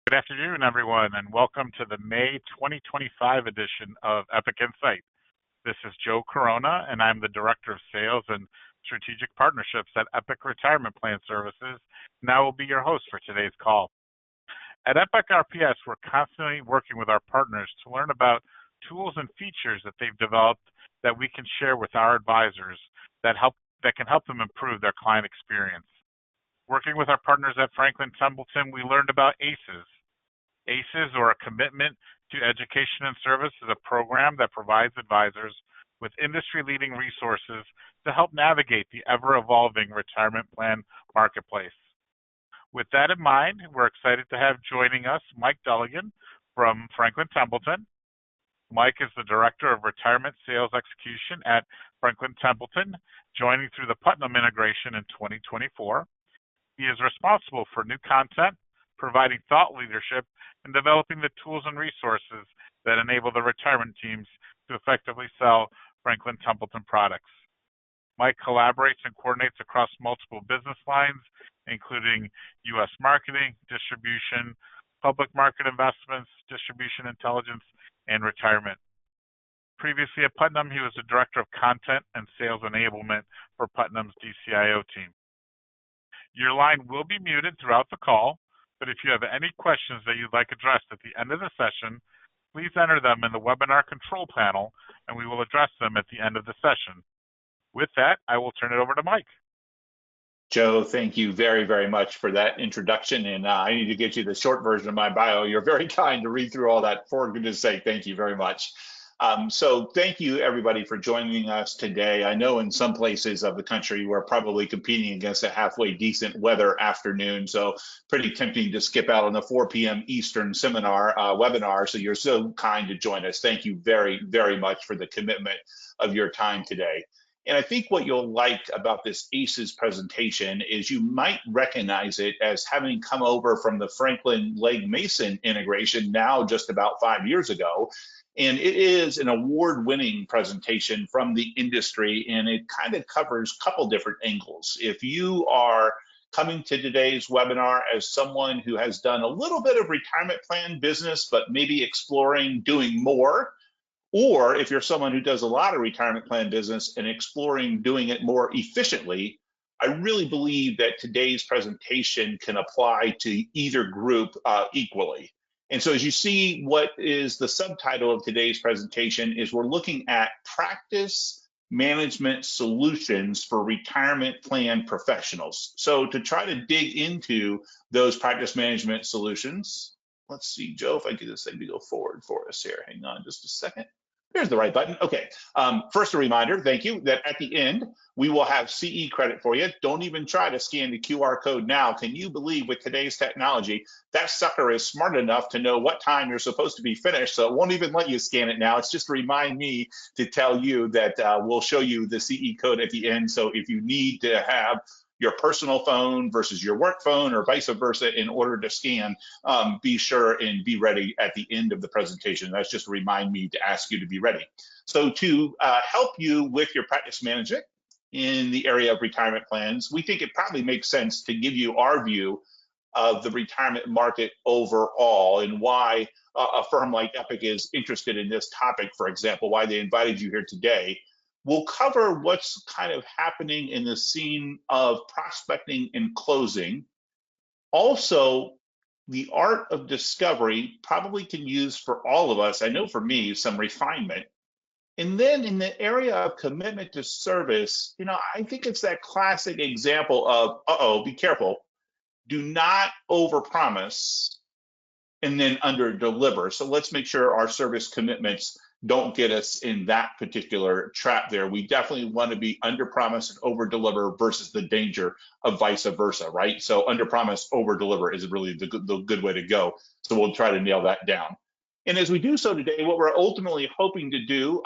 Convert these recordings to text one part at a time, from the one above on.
Good afternoon, everyone, and welcome to the May 2025 edition of Epic Insight. This is Joe Corona, and I'm the Director of Sales and Strategic Partnerships at Epic Retirement Plan Services, and I will be your host for today's call. At Epic RPS, we're constantly working with our partners to learn about tools and features that they've developed that we can share with our advisors that can help them improve their client experience. Working with our partners at Franklin Templeton, we learned about ACES. ACES, or a Commitment to Education and Service, is a program that provides advisors with industry-leading resources to help navigate the ever-evolving retirement plan marketplace. With that in mind, we're excited to have joining us Mike Dulligan from Franklin Templeton. Mike is the Director of Retirement Sales Execution at Franklin Templeton, joining through the Putnam integration in 2024. He is responsible for new content, providing thought leadership, and developing the tools and resources that enable the retirement teams to effectively sell Franklin Templeton products. Mike collaborates and coordinates across multiple business lines, including U.S. marketing, distribution, public market investments, distribution intelligence, and retirement. Previously at Putnam, he was the Director of Content and Sales Enablement for Putnam's DCIO team. Your line will be muted throughout the call, but if you have any questions that you'd like addressed at the end of the session, please enter them in the webinar control panel, and we will address them at the end of the session. With that, I will turn it over to Mike. Joe, thank you very, very much for that introduction. And I need to get you the short version of my bio. You're very kind to read through all that. For goodness sake, thank you very much. So thank you, everybody, for joining us today. I know in some places of the country, we're probably competing against a halfway decent weather afternoon. So pretty tempting to skip out on the 4 p.m. Eastern webinar. So you're so kind to join us. Thank you very, very much for the commitment of your time today. And I think what you'll like about this ACES presentation is you might recognize it as having come over from the Franklin Legg Mason integration now just about 5 years ago. And it is an award-winning presentation from the industry, and it kind of covers a couple different angles. If you are coming to today's webinar as someone who has done a little bit of retirement plan business, but maybe exploring doing more, or if you're someone who does a lot of retirement plan business and exploring doing it more efficiently, I really believe that today's presentation can apply to either group equally. And so as you see, what is the subtitle of today's presentation is we're looking at practice management solutions for retirement plan professionals. So to try to dig into those practice management solutions, let's see, Joe, if I get this thing to go forward for us here. Hang on just a second. There's the right button. Okay. First, a reminder, thank you, that at the end, we will have CE credit for you. Don't even try to scan the QR code now. Can you believe with today's technology, that sucker is smart enough to know what time you're supposed to be finished, so it won't even let you scan it now. It's just to remind me to tell you that we'll show you the CE code at the end. So if you need to have your personal phone versus your work phone or vice versa in order to scan, be sure and be ready at the end of the presentation. That's just to remind me to ask you to be ready. So to help you with your practice management in the area of retirement plans, we think it probably makes sense to give you our view of the retirement market overall and why a firm like Epic is interested in this topic, for example, why they invited you here today. We'll cover what's kind of happening in the scene of prospecting and closing. Also, the art of discovery probably can use for all of us, I know for me, some refinement. And then in the area of commitment to service, I think it's that classic example of, be careful, do not overpromise and then underdeliver. So let's make sure our service commitments don't get us in that particular trap there. We definitely want to be underpromise and overdeliver versus the danger of vice versa, right? So underpromise, overdeliver is really the good way to go. So we'll try to nail that down. And as we do so today, what we're ultimately hoping to do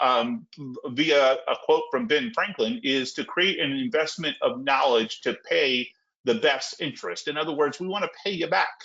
via a quote from Ben Franklin is to create an investment of knowledge to pay the best interest. In other words, we want to pay you back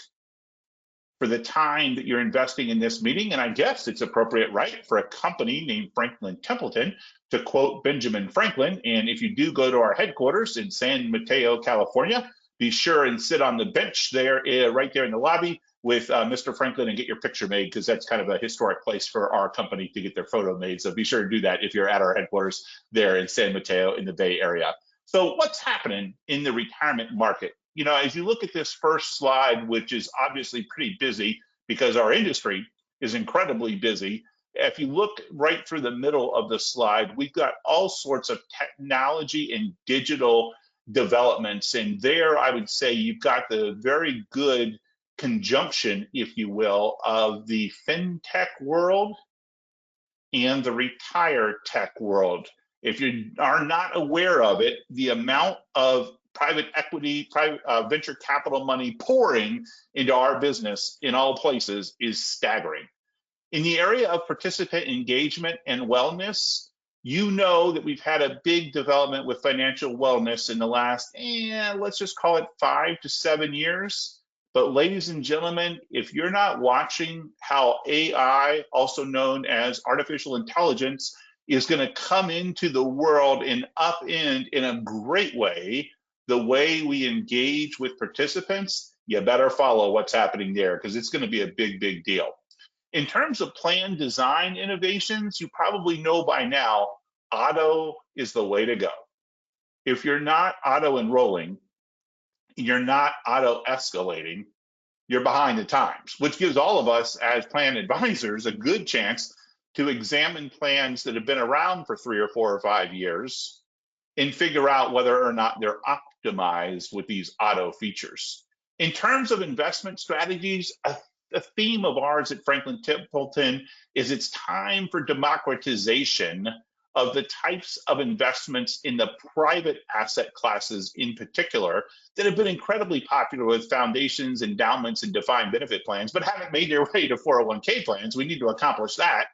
for the time that you're investing in this meeting. And I guess it's appropriate, right, for a company named Franklin Templeton to quote Benjamin Franklin. And if you do go to our headquarters in San Mateo, California, be sure and sit on the bench there, right there in the lobby. with Mr. Franklin and get your picture made, because that's kind of a historic place for our company to get their photo made. So be sure to do that if you're at our headquarters there in San Mateo in the Bay Area. So what's happening in the retirement market? You know, as you look at this first slide, which is obviously pretty busy because our industry is incredibly busy. If you look right through the middle of the slide, we've got all sorts of technology and digital developments. And there, I would say you've got the very good conjunction, if you will, of the fintech world and the retire tech world. If you are not aware of it, the amount of private equity, private venture capital money pouring into our business in all places is staggering. In the area of participant engagement and wellness, you know that we've had a big development with financial wellness in the last, let's just call it 5 to 7 years. But ladies and gentlemen, if you're not watching how AI, also known as artificial intelligence, is going to come into the world and upend in a great way the way we engage with participants, you better follow what's happening there, because it's going to be a big, big deal. In terms of plan design innovations, you probably know by now, auto is the way to go. If you're not auto enrolling, you're not auto escalating, you're behind the times, which gives all of us as plan advisors a good chance to examine plans that have been around for 3 or 4 or 5 years and figure out whether or not they're optimized with these auto features. In terms of investment strategies, the theme of ours at Franklin Templeton is it's time for democratization of the types of investments in the private asset classes in particular that have been incredibly popular with foundations, endowments, and defined benefit plans, but haven't made their way to 401k plans. We need to accomplish that.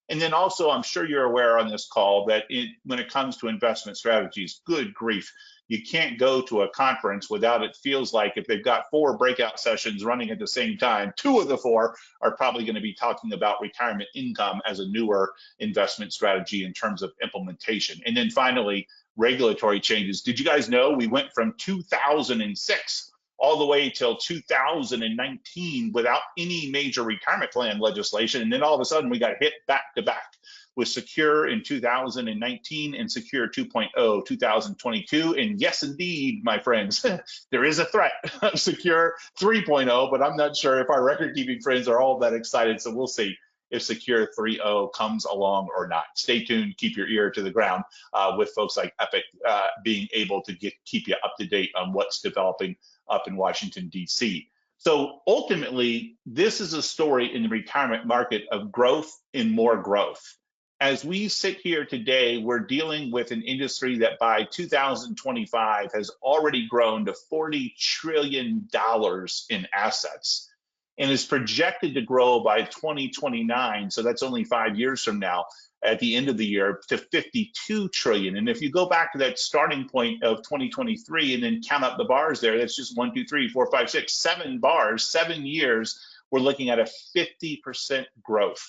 And then also, I'm sure you're aware on this call that when it comes to investment strategies, good grief, you can't go to a conference without it feels like if they've got 4 breakout sessions running at the same time, 2 of the 4 are probably going to be talking about retirement income as a newer investment strategy in terms of implementation. And then finally, regulatory changes. Did you guys know we went from 2006 all the way till 2019 without any major retirement plan legislation? And then all of a sudden we got hit back to back with Secure in 2019 and Secure 2.0 2022. And yes, indeed, my friends, there is a threat of Secure 3.0, but I'm not sure if our record keeping friends are all that excited. So we'll see if Secure 3.0 comes along or not. Stay tuned, keep your ear to the ground with folks like Epic being able to keep you up to date on what's developing up in Washington, D.C. So ultimately, this is a story in the retirement market of growth and more growth. As we sit here today, we're dealing with an industry that by 2025 has already grown to $40 trillion in assets and is projected to grow by 2029. So that's only 5 years from now at the end of the year to 52 trillion. And if you go back to that starting point of 2023 and then count up the bars there, that's just 1, 2, 3, 4, 5, 6, 7 bars, 7 years, we're looking at a 50% growth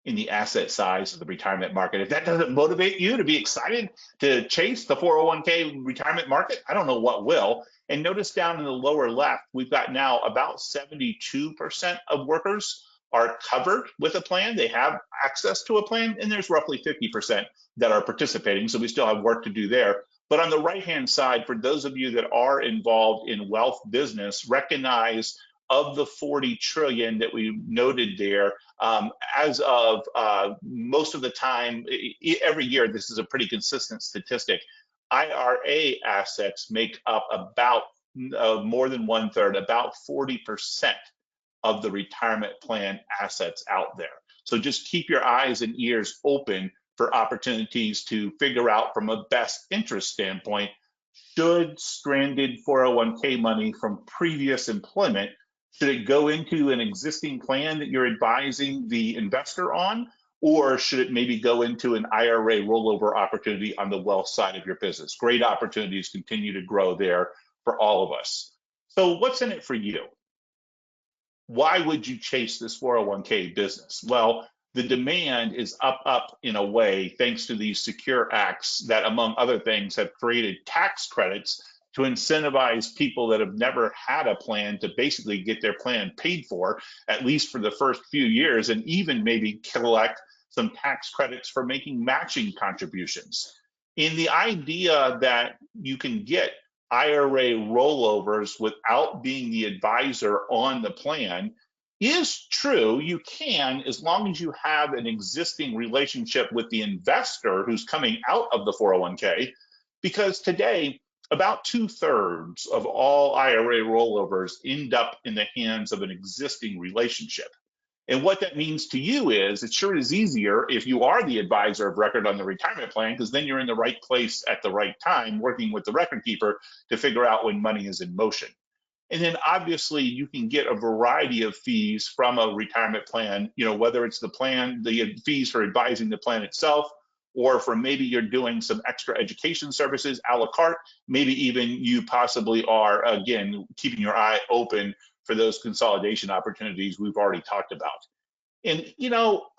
in the asset size of the retirement market. If that doesn't motivate you to be excited to chase the 401k retirement market, I don't know what will. And notice down in the lower left, we've got now about 72% of workers are covered with a plan. They have access to a plan, and there's roughly 50% that are participating. So we still have work to do there. But on the right-hand side, for those of you that are involved in wealth business, recognize of the 40 trillion that we noted there, as of most of the time, every year, this is a pretty consistent statistic, IRA assets make up about more than 1/3, about 40% of the retirement plan assets out there. So just keep your eyes and ears open for opportunities to figure out from a best interest standpoint, should stranded 401k money from previous employment, should it go into an existing plan that you're advising the investor on, or should it maybe go into an IRA rollover opportunity on the wealth side of your business? Great opportunities continue to grow there for all of us. So what's in it for you? Why would you chase this 401k business? Well, the demand is up in a way thanks to these secure acts that, among other things, have created tax credits to incentivize people that have never had a plan to basically get their plan paid for, at least for the first few years, and even maybe collect some tax credits for making matching contributions. In the idea that you can get IRA rollovers without being the advisor on the plan is true. You can, as long as you have an existing relationship with the investor who's coming out of the 401k, because today, about 2/3 of all IRA rollovers end up in the hands of an existing relationship. And what that means to you is it sure is easier if you are the advisor of record on the retirement plan, because then you're in the right place at the right time working with the record keeper to figure out when money is in motion. And then obviously you can get a variety of fees from a retirement plan, whether it's the plan, the fees for advising the plan itself, or for maybe you're doing some extra education services a la carte. Maybe even you possibly are, again, keeping your eye open for those consolidation opportunities we've already talked about. And,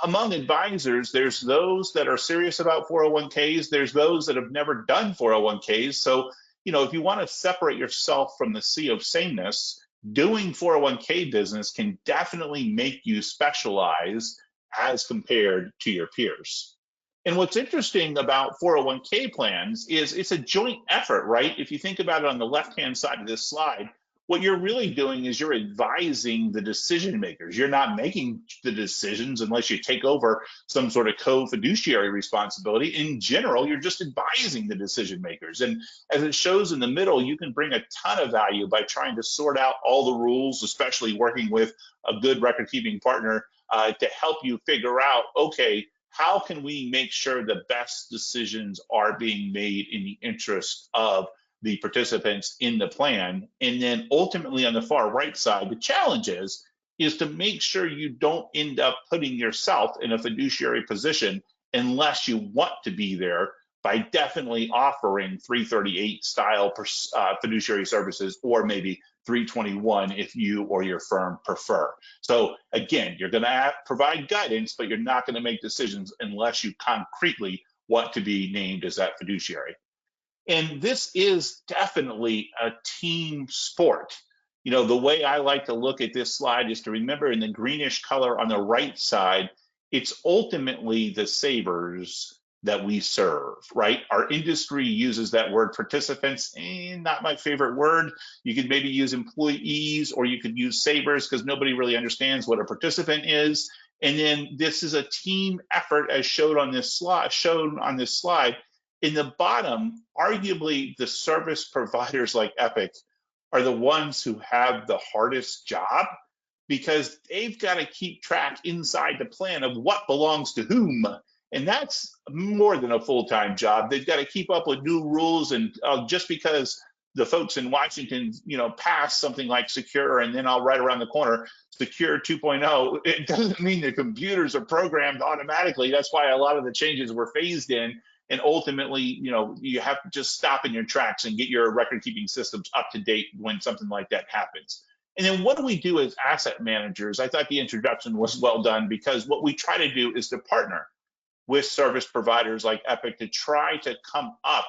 among advisors, there's those that are serious about 401ks. There's those that have never done 401ks. So, if you want to separate yourself from the sea of sameness, doing 401k business can definitely make you specialize as compared to your peers. And what's interesting about 401k plans is it's a joint effort, right? If you think about it on the left-hand side of this slide, what you're really doing is you're advising the decision makers. You're not making the decisions unless you take over some sort of co-fiduciary responsibility. In general, you're just advising the decision makers. And as it shows in the middle, you can bring a ton of value by trying to sort out all the rules, especially working with a good record keeping partner to help you figure out, okay, how can we make sure the best decisions are being made in the interest of the participants in the plan? And then ultimately on the far right side, the challenge is to make sure you don't end up putting yourself in a fiduciary position unless you want to be there, by definitely offering 338 style fiduciary services, or maybe 321 if you or your firm prefer. So again, you're going to provide guidance, but you're not going to make decisions unless you concretely want to be named as that fiduciary. And this is definitely a team sport. The way I like to look at this slide is to remember in the greenish color on the right side, it's ultimately the savers that we serve, right? Our industry uses that word participants, not my favorite word. You could maybe use employees, or you could use savers, because nobody really understands what a participant is. And then this is a team effort as shown on this slide. In the bottom, arguably the service providers like Epic are the ones who have the hardest job, because they've got to keep track inside the plan of what belongs to whom. And that's more than a full-time job. They've got to keep up with new rules. And just because the folks in Washington, pass something like Secure, and then I'll right around the corner, Secure 2.0, it doesn't mean the computers are programmed automatically. That's why a lot of the changes were phased in. And ultimately, you have to just stop in your tracks and get your record-keeping systems up to date when something like that happens. And then what do we do as asset managers? I thought the introduction was well done, because what we try to do is to partner with service providers like Epic to try to come up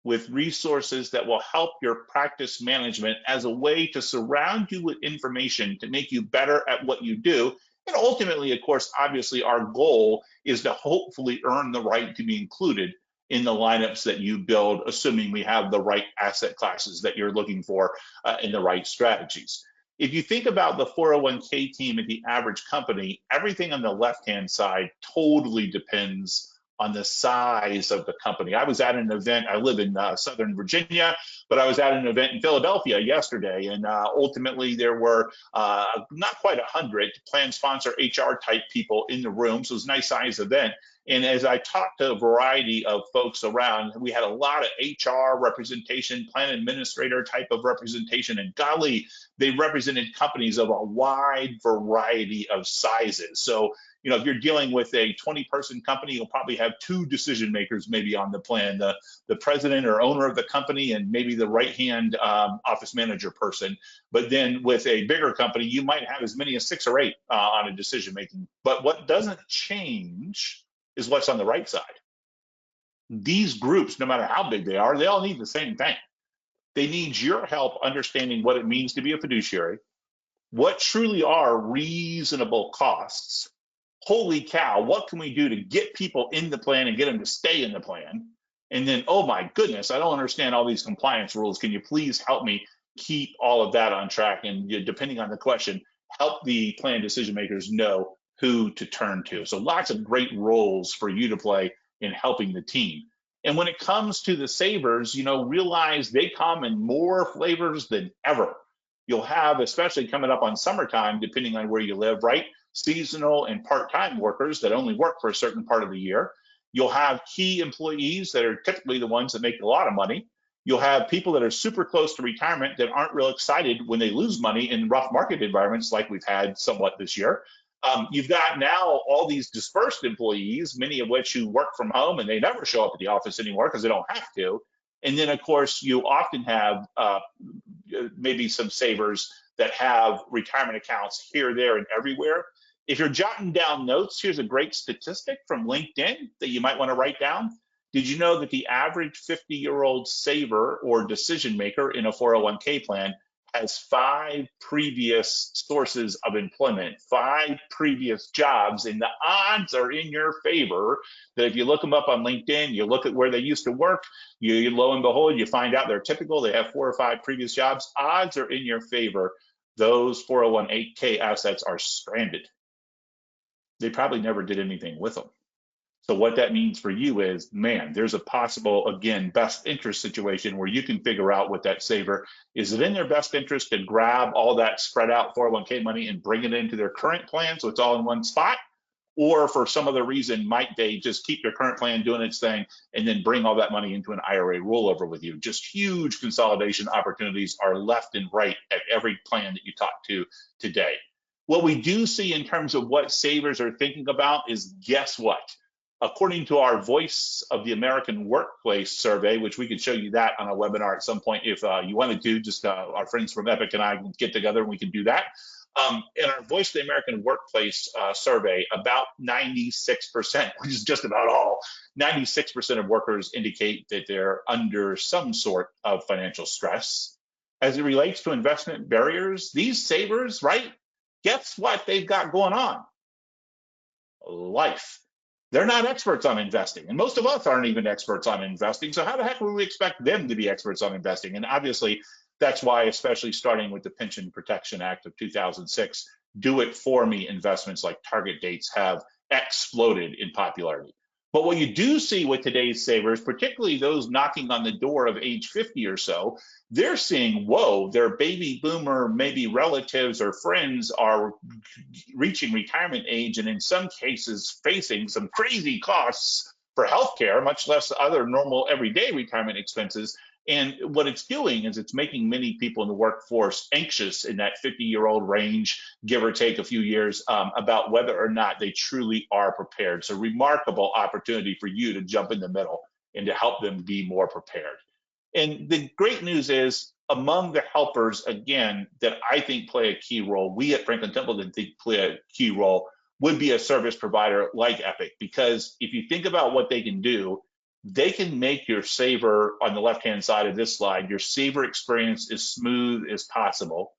with resources that will help your practice management as a way to surround you with information to make you better at what you do. And ultimately, of course, obviously, our goal is to hopefully earn the right to be included in the lineups that you build, assuming we have the right asset classes that you're looking for and the right strategies. If you think about the 401k team at the average company, everything on the left-hand side totally depends on the size of the company. I was at an event, I live in Southern Virginia, but I was at an event in Philadelphia yesterday, and ultimately there were not quite 100 plan sponsor HR type people in the room, so it was a nice size event. And as I talked to a variety of folks around, we had a lot of HR representation, plan administrator type of representation, and golly, they represented companies of a wide variety of sizes. So, if you're dealing with a 20-person company, you'll probably have two decision makers maybe on the plan, the president or owner of the company, and maybe the right-hand office manager person. But then with a bigger company, you might have as many as 6 or 8 on a decision making. But what doesn't change is what's on the right side. These groups, no matter how big they are, they all need the same thing. They need your help understanding what it means to be a fiduciary, what truly are reasonable costs. Holy cow, what can we do to get people in the plan and get them to stay in the plan? And then, oh my goodness, I don't understand all these compliance rules. Can you please help me keep all of that on track? And depending on the question, help the plan decision makers know who to turn to. So lots of great roles for you to play in helping the team. And when it comes to the savers, realize they come in more flavors than ever. You'll have, especially coming up on summertime, depending on where you live, right? Seasonal and part-time workers that only work for a certain part of the year. You'll have key employees that are typically the ones that make a lot of money. You'll have people that are super close to retirement that aren't real excited when they lose money in rough market environments like we've had somewhat this year. You've got now all these dispersed employees, many of which who work from home and they never show up at the office anymore because they don't have to. And then, of course, you often have maybe some savers that have retirement accounts here, there, and everywhere. If you're jotting down notes, here's a great statistic from LinkedIn that you might want to write down. Did you know that the average 50-year-old saver or decision maker in a 401k plan has 5 previous sources of employment, 5 previous jobs, and the odds are in your favor that if you look them up on LinkedIn, you look at where they used to work, you lo and behold, you find out they're typical, they have 4 or 5 previous jobs, odds are in your favor. Those 401k assets are stranded. They probably never did anything with them. So what that means for you is, man, there's a possible, again, best interest situation where you can figure out what that saver, is it in their best interest to grab all that spread out 401k money and bring it into their current plan so it's all in one spot? Or for some other reason, might they just keep their current plan doing its thing and then bring all that money into an IRA rollover with you? Just huge consolidation opportunities are left and right at every plan that you talk to today. What we do see in terms of what savers are thinking about is, guess what? According to our Voice of the American Workplace survey, which we could show you that on a webinar at some point if you wanted to, just our friends from Epic and I can get together and we can do that. In our Voice of the American Workplace survey, about 96%, which is just about all, 96% of workers indicate that they're under some sort of financial stress. As it relates to investment barriers, these savers, right? Guess what they've got going on? Life. They're not experts on investing, and most of us aren't even experts on investing. So how the heck would we expect them to be experts on investing? And obviously, that's why, especially starting with the Pension Protection Act of 2006, do-it-for-me investments like target dates have exploded in popularity. But what you do see with today's savers, particularly those knocking on the door of age 50 or so, they're seeing, whoa, their baby boomer, maybe relatives or friends are reaching retirement age and in some cases facing some crazy costs for healthcare, much less other normal everyday retirement expenses. And what it's doing is it's making many people in the workforce anxious in that 50-year-old range, give or take a few years, about whether or not they truly are prepared. So remarkable opportunity for you to jump in the middle and to help them be more prepared. And the great news is, among the helpers, again, that I think play a key role, we at Franklin Templeton think play a key role, would be a service provider like Epic. Because if you think about what they can do, they can make your saver, on the left-hand side of this slide, your saver experience as smooth as possible.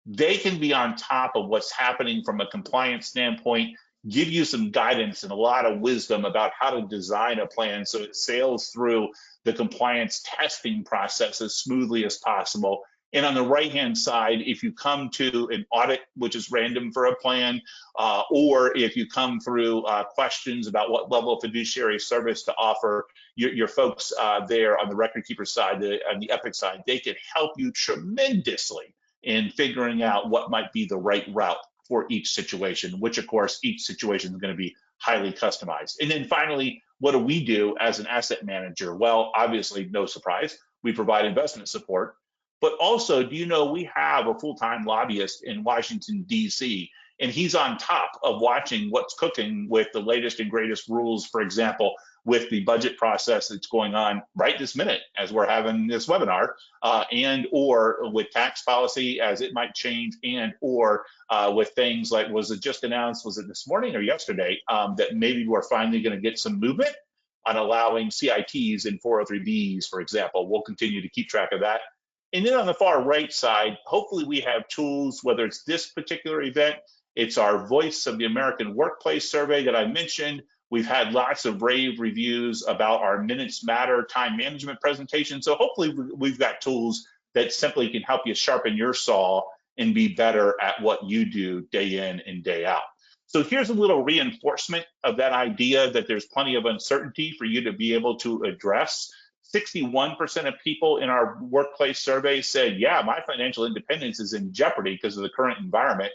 They can be on top of what's happening from a compliance standpoint, give you some guidance and a lot of wisdom about how to design a plan so it sails through the compliance testing process as smoothly as possible. And on the right-hand side, if you come to an audit, which is random for a plan, or if you come through questions about what level of fiduciary service to offer, your folks there on the record keeper side, on the Epic side, they can help you tremendously in figuring out what might be the right route for each situation, which of course, each situation is going to be highly customized. And then finally, what do we do as an asset manager? Well, obviously, no surprise, we provide investment support. But also, do you know we have a full-time lobbyist in Washington, D.C., and he's on top of watching what's cooking with the latest and greatest rules, for example, with the budget process that's going on right this minute as we're having this webinar, and or with tax policy as it might change, and or with things like, was it just announced, was it this morning or yesterday, that maybe we're finally going to get some movement on allowing CITs and 403Bs, for example. We'll continue to keep track of that. And then on the far right side, hopefully we have tools, whether it's this particular event, it's our Voice of the American Workplace survey that I mentioned. We've had lots of rave reviews about our Minutes Matter time management presentation. So hopefully we've got tools that simply can help you sharpen your saw and be better at what you do day in and day out. So here's a little reinforcement of that idea that there's plenty of uncertainty for you to be able to address. 61% of people in our workplace survey said, yeah, my financial independence is in jeopardy because of the current environment.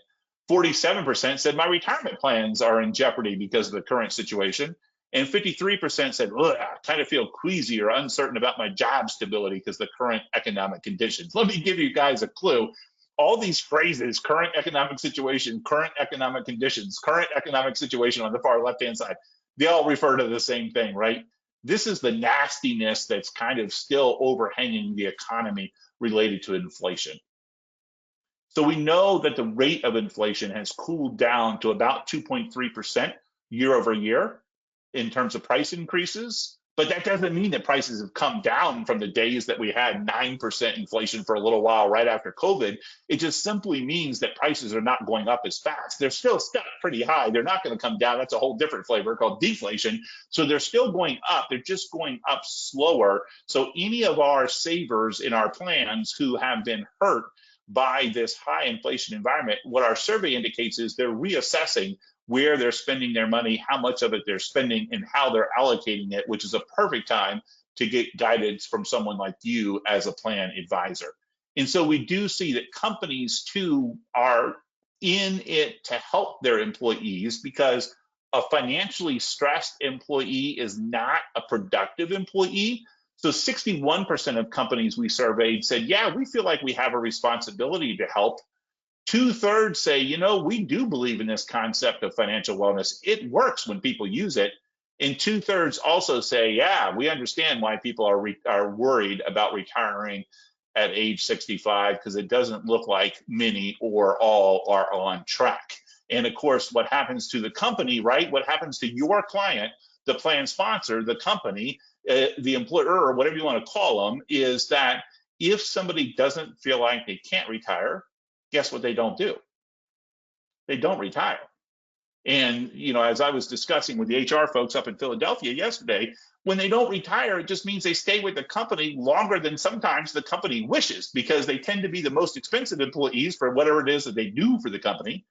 47% said my retirement plans are in jeopardy because of the current situation. And 53% said, I kind of feel queasy or uncertain about my job stability because of the current economic conditions. Let me give you guys a clue. All these phrases, current economic situation, current economic conditions, current economic situation on the far left-hand side, they all refer to the same thing, right? This is the nastiness that's kind of still overhanging the economy related to inflation. So we know that the rate of inflation has cooled down to about 2.3% year over year in terms of price increases. But that doesn't mean that prices have come down from the days that we had 9% inflation for a little while right after COVID. It just simply means that prices are not going up as fast. They're still stuck pretty high. They're not going to come down. That's a whole different flavor called deflation. So they're still going up. They're just going up slower. So any of our savers in our plans who have been hurt by this high inflation environment, what our survey indicates is they're reassessing where they're spending their money, how much of it they're spending, and how they're allocating it, which is a perfect time to get guidance from someone like you as a plan advisor. And so we do see that companies too are in it to help their employees, because a financially stressed employee is not a productive employee. So 61% of companies we surveyed said, yeah, we feel like we have a responsibility to help. 2/3 say, we do believe in this concept of financial wellness. It works when people use it. And 2/3 also say, yeah, we understand why people are worried about retiring at age 65, because it doesn't look like many or all are on track. And of course, what happens to the company, right? What happens to your client, the plan sponsor, the company, the employer, or whatever you want to call them, is that if somebody doesn't feel like they can't retire, guess what they don't do? They don't retire. And, as I was discussing with the HR folks up in Philadelphia yesterday, when they don't retire, it just means they stay with the company longer than sometimes the company wishes, because they tend to be the most expensive employees for whatever it is that they do for the company.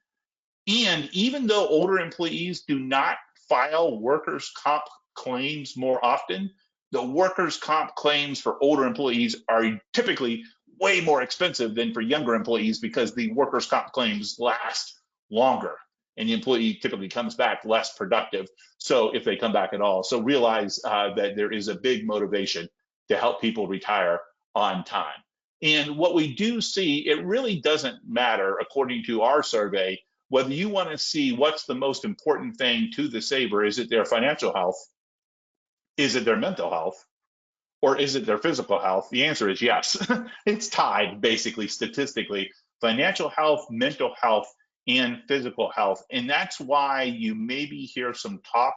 And even though older employees do not file workers' comp claims more often, the workers' comp claims for older employees are typically way more expensive than for younger employees, because the workers' comp claims last longer and the employee typically comes back less productive, so if they come back at all. So realize that there is a big motivation to help people retire on time. And what we do see, it really doesn't matter, according to our survey, whether you want to see what's the most important thing to the saver. Is it their financial health? Is it their mental health? Or is it their physical health? The answer is yes. It's tied, basically, statistically. Financial health, mental health, and physical health. And that's why you maybe hear some talk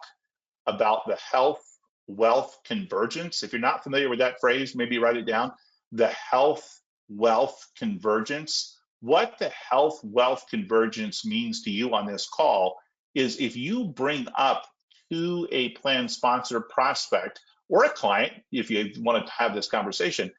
about the health wealth convergence. If you're not familiar with that phrase, maybe write it down. The health wealth convergence. What the health wealth convergence means to you on this call is, if you bring up to a plan sponsor prospect or a client, if you want to have this conversation,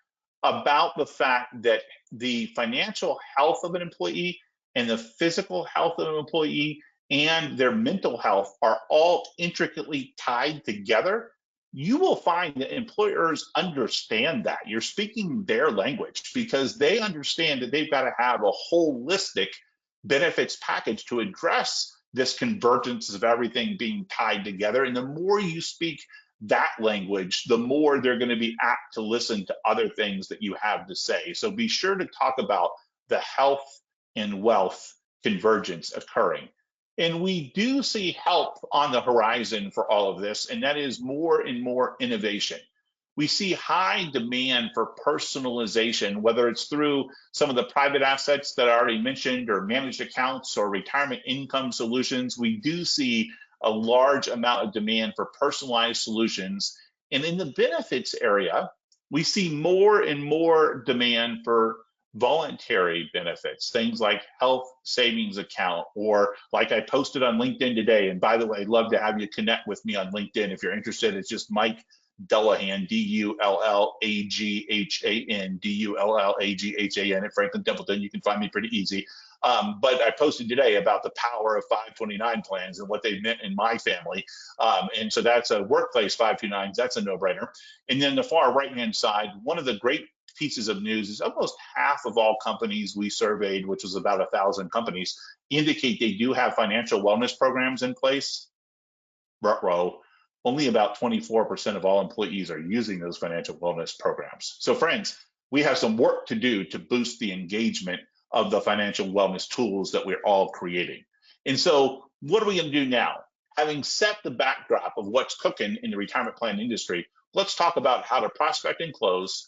about the fact that the financial health of an employee and the physical health of an employee and their mental health are all intricately tied together, you will find that employers understand that. You're speaking their language, because they understand that they've got to have a holistic benefits package to address this convergence of everything being tied together. And the more you speak that language, the more they're going to be apt to listen to other things that you have to say. So be sure to talk about the health and wealth convergence occurring. And we do see help on the horizon for all of this, and that is more and more innovation. We see high demand for personalization, whether it's through some of the private assets that I already mentioned, or managed accounts, or retirement income solutions. We do see a large amount of demand for personalized solutions. And in the benefits area, we see more and more demand for voluntary benefits, things like health savings account, or like I posted on LinkedIn today. And by the way, I'd love to have you connect with me on LinkedIn if you're interested. It's just Mike Dullahan, Dullaghan, Dullaghan at Franklin Templeton. You can find me pretty easy. But I posted today about the power of 529 plans and what they meant in my family. And so that's a workplace 529s. That's a no-brainer. And then the far right-hand side, one of the great pieces of news is almost half of all companies we surveyed, which was about 1,000 companies, indicate they do have financial wellness programs in place. Ruh-roh. Only about 24% of all employees are using those financial wellness programs. So friends, we have some work to do to boost the engagement of the financial wellness tools that we're all creating. And so what are we going to do now? Having set the backdrop of what's cooking in the retirement plan industry, let's talk about how to prospect and close,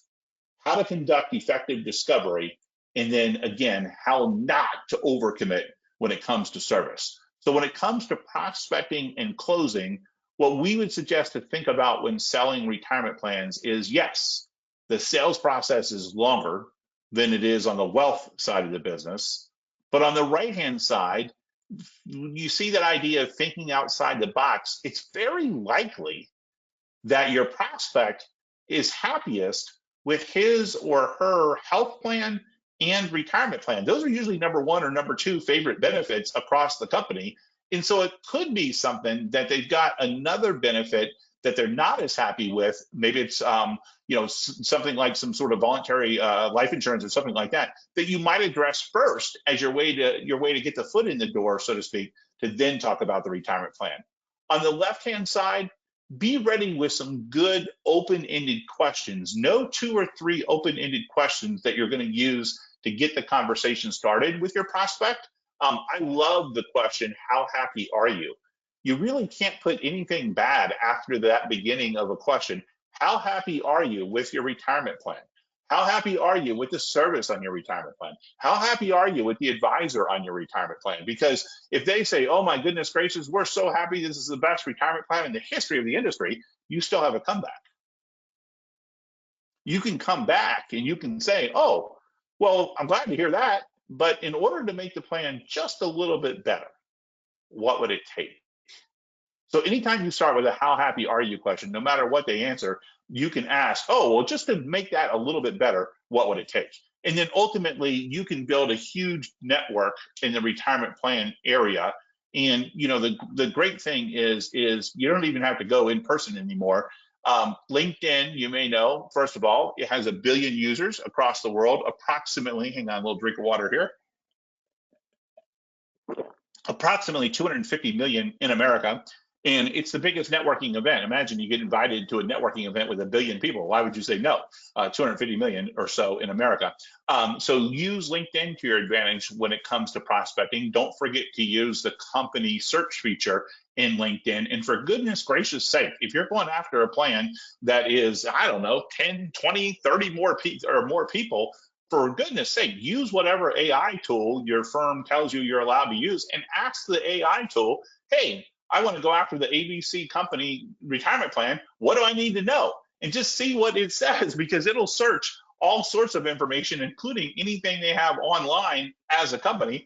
how to conduct effective discovery, and then again, how not to overcommit when it comes to service. So when it comes to prospecting and closing, what we would suggest to think about when selling retirement plans is, yes, the sales process is longer than it is on the wealth side of the business. But on the right-hand side, you see that idea of thinking outside the box. It's very likely that your prospect is happiest with his or her health plan and retirement plan. Those are usually number one or number two favorite benefits across the company. And so it could be something that they've got another benefit that they're not as happy with. Maybe it's something like some sort of voluntary life insurance or something like that you might address first as your way to get the foot in the door, so to speak, to then talk about the retirement plan. On the left-hand side, be ready with some good open-ended questions. No 2 or 3 open-ended questions that you're going to use to get the conversation started with your prospect. I love the question, how happy are you? You really can't put anything bad after that beginning of a question. How happy are you with your retirement plan? How happy are you with the service on your retirement plan? How happy are you with the advisor on your retirement plan? Because if they say, oh my goodness gracious, we're so happy, this is the best retirement plan in the history of the industry, you still have a comeback. You can come back and you can say, oh, well, I'm glad to hear that, but in order to make the plan just a little bit better, what would it take? So anytime you start with a how happy are you question, no matter what they answer, you can ask, oh, well, just to make that a little bit better, what would it take? And then ultimately, you can build a huge network in the retirement plan area. And the great thing is you don't even have to go in person anymore. LinkedIn, you may know, first of all, it has 1 billion users across the world, approximately, hang on, a little drink of water here, approximately 250 million in America. And it's the biggest networking event. Imagine you get invited to a networking event with 1 billion people. Why would you say no? 250 million or so in America. So use LinkedIn to your advantage when it comes to prospecting. Don't forget to use the company search feature in LinkedIn. And for goodness gracious sake, if you're going after a plan that is, I don't know, 10, 20, 30 more people, for goodness sake, use whatever AI tool your firm tells you you're allowed to use and ask the AI tool, hey, I want to go after the ABC company retirement plan. What do I need to know? And just see what it says, because it'll search all sorts of information, including anything they have online as a company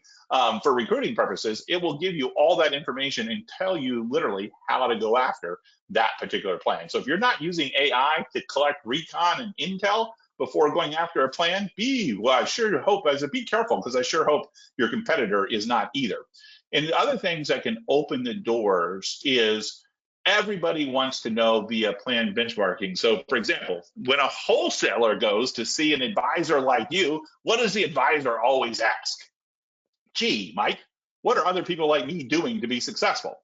for recruiting purposes. It will give you all that information and tell you literally how to go after that particular plan. So if you're not using AI to collect recon and intel before going after a plan, be careful, because I sure hope your competitor is not either. And the other things that can open the doors is everybody wants to know via plan benchmarking. So for example, when a wholesaler goes to see an advisor like you, what does the advisor always ask? Gee, Mike, what are other people like me doing to be successful?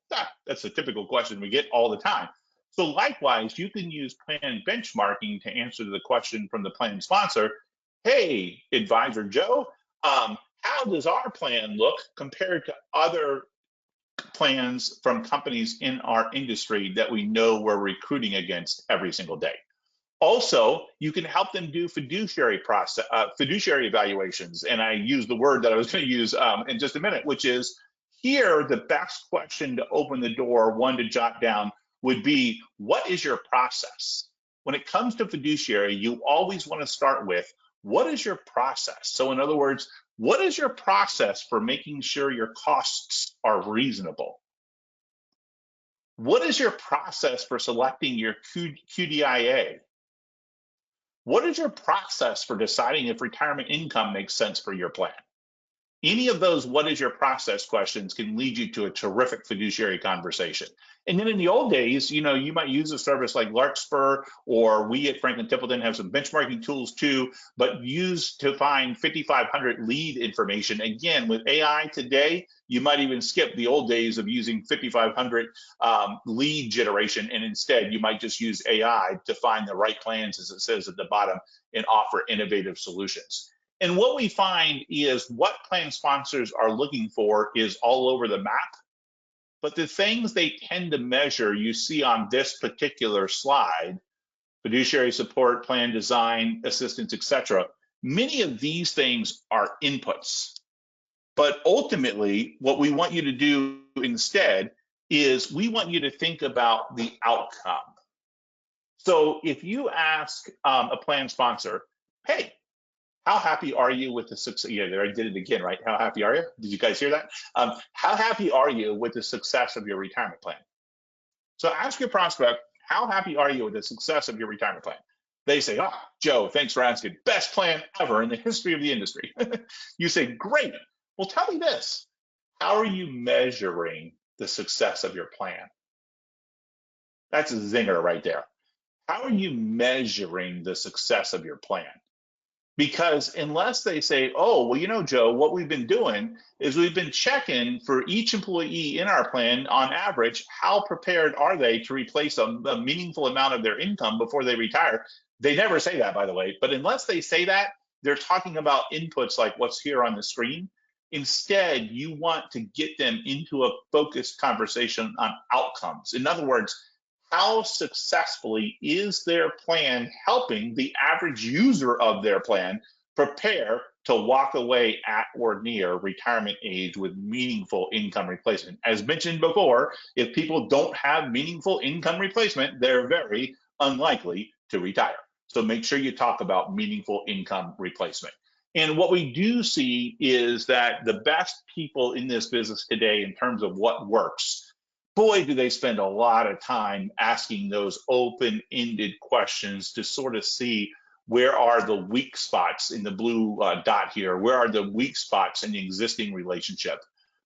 That's a typical question we get all the time. So likewise, you can use plan benchmarking to answer the question from the plan sponsor. Hey, Advisor Joe, how does our plan look compared to other plans from companies in our industry that we know we're recruiting against every single day? Also, you can help them do fiduciary evaluations. And I use the word that I was going to use in just a minute, which is here, the best question to open the door, one to jot down, would be, what is your process? when it comes to fiduciary, you always want to start with, what is your process? So in other words, what is your process for making sure your costs are reasonable? What is your process for selecting your QDIA? What is your process for deciding if retirement income makes sense for your plan? Any of those what is your process questions can lead you to a terrific fiduciary conversation. And then in the old days, you might use a service like Larkspur, or we at Franklin Templeton have some benchmarking tools too, but use to find 5,500 lead information. Again, with AI today, you might even skip the old days of using 5,500 lead generation, and instead you might just use AI to find the right plans, as it says at the bottom, and offer innovative solutions. And what we find is what plan sponsors are looking for is all over the map, but the things they tend to measure, you see on this particular slide: fiduciary support, plan design, assistance, etc. Many of these things are inputs. But ultimately, what we want you to do instead is we want you to think about the outcome. So if you ask a plan sponsor, hey, how happy are you with the success? Yeah, there, I did it again, right? How happy are you? Did you guys hear that? How happy are you with the success of your retirement plan? So ask your prospect, how happy are you with the success of your retirement plan? They say, oh, Joe, thanks for asking. Best plan ever in the history of the industry. You say, great. Well, tell me this. How are you measuring the success of your plan? That's a zinger right there. How are you measuring the success of your plan? Because unless they say, oh, well, Joe, what we've been doing is we've been checking for each employee in our plan, on average, how prepared are they to replace a meaningful amount of their income before they retire? They never say that, by the way. But unless they say that, they're talking about inputs like what's here on the screen. Instead, you want to get them into a focused conversation on outcomes. In other words, how successfully is their plan helping the average user of their plan prepare to walk away at or near retirement age with meaningful income replacement? As mentioned before, if people don't have meaningful income replacement, they're very unlikely to retire. So make sure you talk about meaningful income replacement. And what we do see is that the best people in this business today, in terms of what works, boy, do they spend a lot of time asking those open-ended questions to sort of see where are the weak spots in the blue dot here, where are the weak spots in the existing relationship.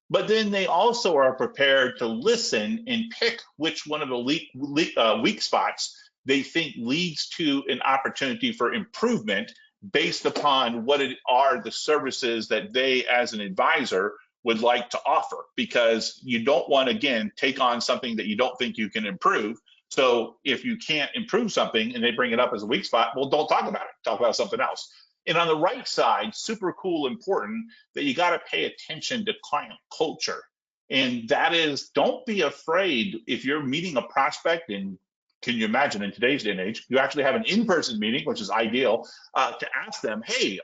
But then they also are prepared to listen and pick which one of the weak spots they think leads to an opportunity for improvement based upon what are the services that they, as an advisor, would like to offer, because you don't want to, again, take on something that you don't think you can improve. So if you can't improve something and they bring it up as a weak spot, well, don't talk about it. Talk about something else. And on the right side, super cool, important, that you got to pay attention to client culture. And that is, don't be afraid if you're meeting a prospect, and can you imagine in today's day and age, you actually have an in-person meeting, which is ideal, to ask them, hey,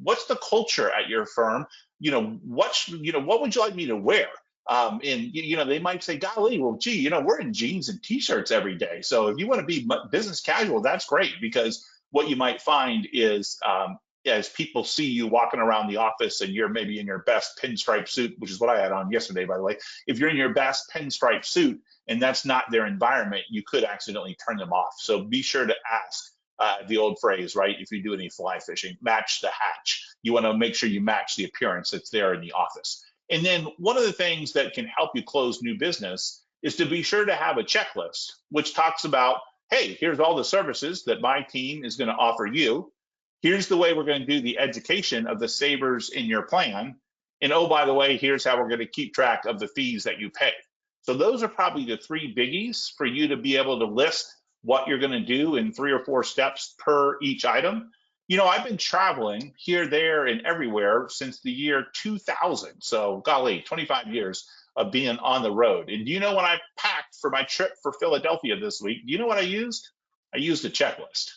what's the culture at your firm? What would you like me to wear? And they might say, golly, well, gee, we're in jeans and t-shirts every day. So if you want to be business casual, that's great, because what you might find is as people see you walking around the office and you're maybe in your best pinstripe suit, which is what I had on yesterday, by the way, if you're in your best pinstripe suit and that's not their environment, you could accidentally turn them off. So be sure to ask. The old phrase, right? If you do any fly fishing, match the hatch. You want to make sure you match the appearance that's there in the office. And then one of the things that can help you close new business is to be sure to have a checklist, which talks about, hey, here's all the services that my team is going to offer you. Here's the way we're going to do the education of the savers in your plan. And oh, by the way, here's how we're going to keep track of the fees that you pay. So those are probably the three biggies for you to be able to list what you're going to do in 3 or 4 steps per each item. I've been traveling here, there, and everywhere since the year 2000. So, golly, 25 years of being on the road. And do you know when I packed for my trip for Philadelphia this week, do you know what I used? I used a checklist.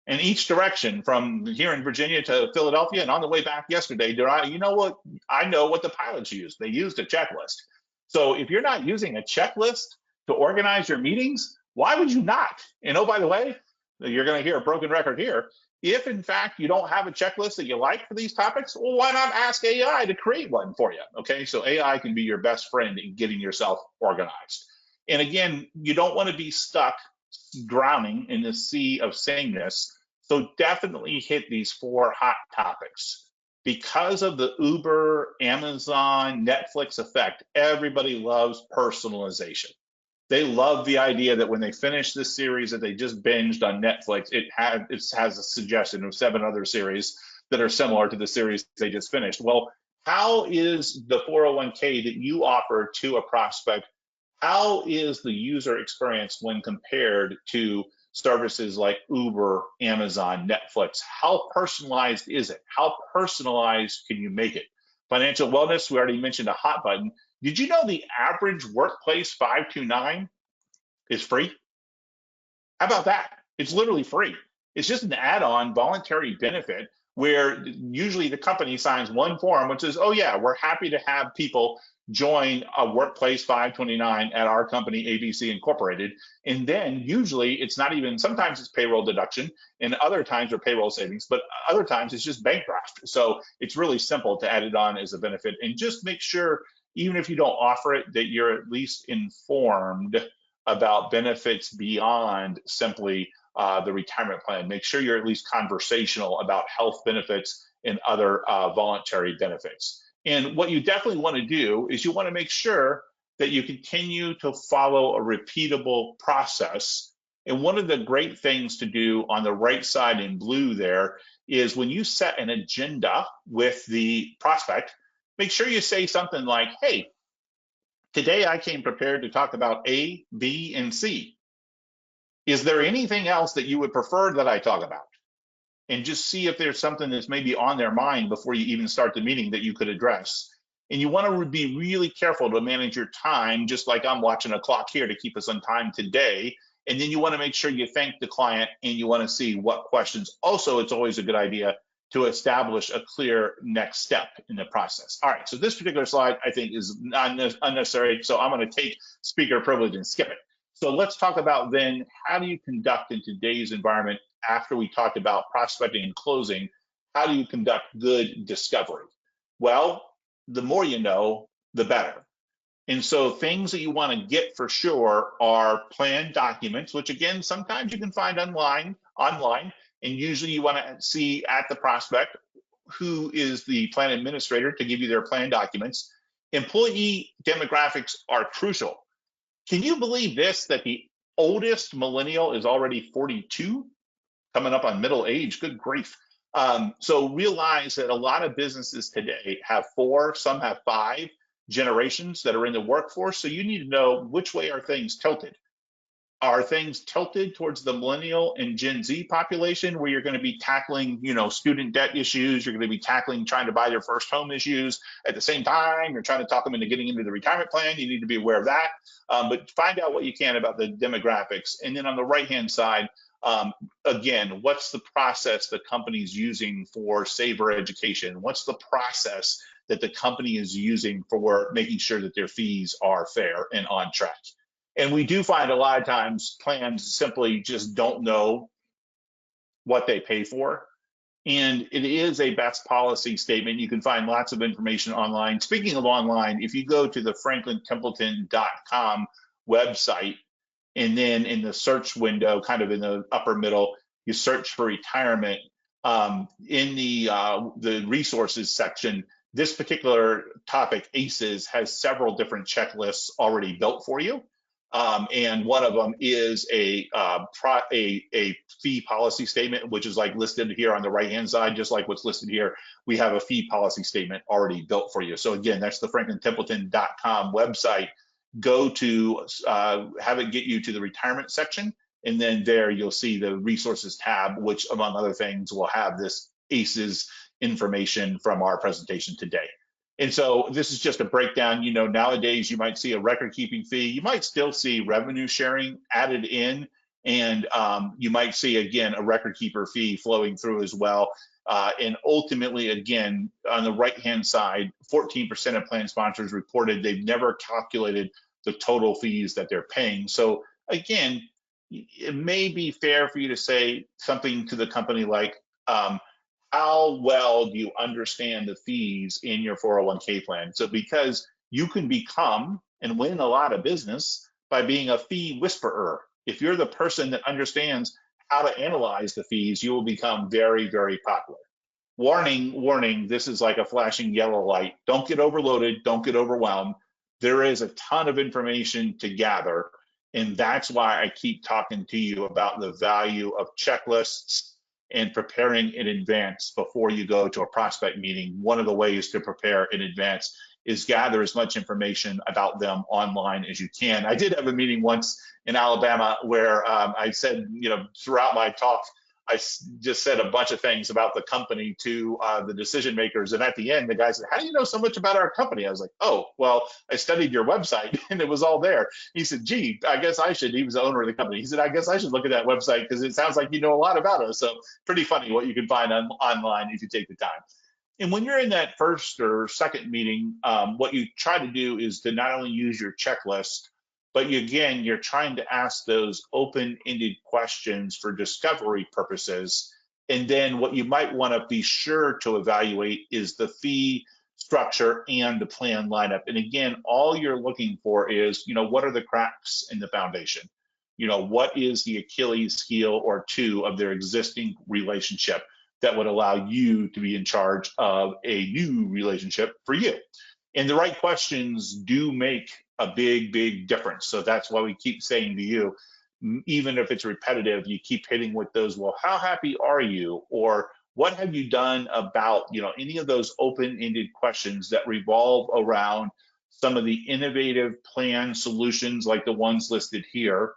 And each direction from here in Virginia to Philadelphia and on the way back yesterday, I know what the pilots used. They used a checklist. So if you're not using a checklist to organize your meetings, why would you not? And oh, by the way, you're going to hear a broken record here. If in fact you don't have a checklist that you like for these topics, well, why not ask AI to create one for you? Okay, so AI can be your best friend in getting yourself organized. And again, you don't want to be stuck drowning in the sea of sameness. So definitely hit these 4 hot topics. Because of the Uber, Amazon, Netflix effect, everybody loves personalization. They love the idea that when they finish this series that they just binged on Netflix, it has a suggestion of 7 other series that are similar to the series they just finished. Well, how is the 401k that you offer to a prospect, how is the user experience when compared to services like Uber, Amazon, Netflix? How personalized is it? How personalized can you make it? Financial wellness, we already mentioned a hot button. Did you know the average workplace 529 is free? How about that? It's literally free. It's just an add-on voluntary benefit where usually the company signs one form which says, oh yeah, we're happy to have people join a workplace 529 at our company ABC Incorporated. And then usually it's not even, sometimes it's payroll deduction and other times are payroll savings, but other times it's just bank draft. So it's really simple to add it on as a benefit, and just make sure, even if you don't offer it, that you're at least informed about benefits beyond simply the retirement plan. Make sure you're at least conversational about health benefits and other voluntary benefits. And what you definitely want to do is you want to make sure that you continue to follow a repeatable process. And one of the great things to do on the right side in blue there is when you set an agenda with the prospect, make sure you say something like, hey, today I came prepared to talk about A, B, and C. Is there anything else that you would prefer that I talk about? And just see if there's something that's maybe on their mind before you even start the meeting that you could address. And you want to be really careful to manage your time, just like I'm watching a clock here to keep us on time today. And then you want to make sure you thank the client and you want to see what questions. Also, it's always a good idea to establish a clear next step in the process. All right, so this particular slide I think is unnecessary, so I'm going to take speaker privilege and skip it. So let's talk about then, how do you conduct in today's environment, after we talked about prospecting and closing, how do you conduct good discovery? Well, the more you know, the better. And so things that you want to get for sure are plan documents, which again, sometimes you can find online, and usually you want to see at the prospect who is the plan administrator to give you their plan documents. Employee demographics are crucial. Can you believe this, that the oldest millennial is already 42, coming up on middle age? Good grief. So realize that a lot of businesses today have 4, some have 5 generations that are in the workforce. So you need to know, which way are things tilted? Are things tilted towards the millennial and Gen Z population, where you're going to be tackling, student debt issues, you're going to be tackling trying to buy their first home issues at the same time, you're trying to talk them into getting into the retirement plan, you need to be aware of that. But find out what you can about the demographics. And then on the right-hand side, again, what's the process the company's using for saver education? What's the process that the company is using for making sure that their fees are fair and on track? And we do find a lot of times plans simply just don't know what they pay for. And it is a best policy statement. You can find lots of information online. Speaking of online, if you go to the franklintempleton.com website, and then in the search window, kind of in the upper middle, you search for retirement. In the resources section, this particular topic, ACES, has several different checklists already built for you. And one of them is a fee policy statement, which is like listed here on the right-hand side, just like what's listed here. We have a fee policy statement already built for you. So again, that's the franklintempleton.com website. Go to have it get you to the retirement section, and then there you'll see the resources tab, which among other things will have this ACES information from our presentation today. And so this is just a breakdown. Nowadays you might see a record keeping fee, you might still see revenue sharing added in, and you might see again a record keeper fee flowing through as well. And ultimately, again, on the right-hand side, 14% of plan sponsors reported they've never calculated the total fees that they're paying. So again, it may be fair for you to say something to the company like, how well do you understand the fees in your 401k plan? So because you can become and win a lot of business by being a fee whisperer. If you're the person that understands how to analyze the fees, you will become very, very popular. Warning, warning, this is like a flashing yellow light. Don't get overloaded, don't get overwhelmed. There is a ton of information to gather. And that's why I keep talking to you about the value of checklists and preparing in advance before you go to a prospect meeting. One of the ways to prepare in advance is gather as much information about them online as you can. I did have a meeting once in Alabama where I said, throughout my talk, I just said a bunch of things about the company to the decision makers. And at the end, the guy said, "How do you know so much about our company?" I was like, "Oh, well, I studied your website and it was all there." He said, "Gee, I guess I should." He was the owner of the company. He said, "I guess I should look at that website because it sounds like you know a lot about us." So pretty funny what you can find online if you take the time. And when you're in that first or second meeting, what you try to do is to not only use your checklist, but you're trying to ask those open-ended questions for discovery purposes. And then what you might want to be sure to evaluate is the fee structure and the plan lineup. And again, all you're looking for is, what are the cracks in the foundation? What is the Achilles heel or two of their existing relationship that would allow you to be in charge of a new relationship for you? And the right questions do make a big, big difference. So that's why we keep saying to you, even if it's repetitive, you keep hitting with those, well, how happy are you? Or what have you done about, any of those open-ended questions that revolve around some of the innovative plan solutions like the ones listed here.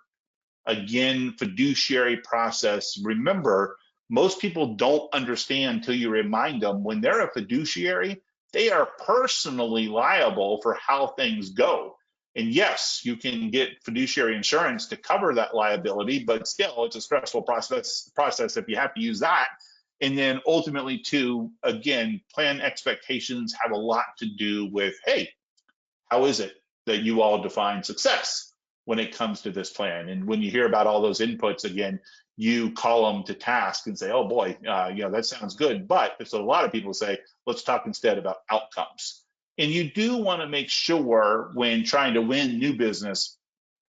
Again, fiduciary process. Remember, most people don't understand until you remind them when they're a fiduciary, they are personally liable for how things go. And yes, you can get fiduciary insurance to cover that liability, but still it's a stressful process if you have to use that. And then ultimately too, again, plan expectations have a lot to do with, hey, how is it that you all define success when it comes to this plan? And when you hear about all those inputs, again, you call them to task and say, oh boy, that sounds good. But so a lot of people say, let's talk instead about outcomes. And you do want to make sure when trying to win new business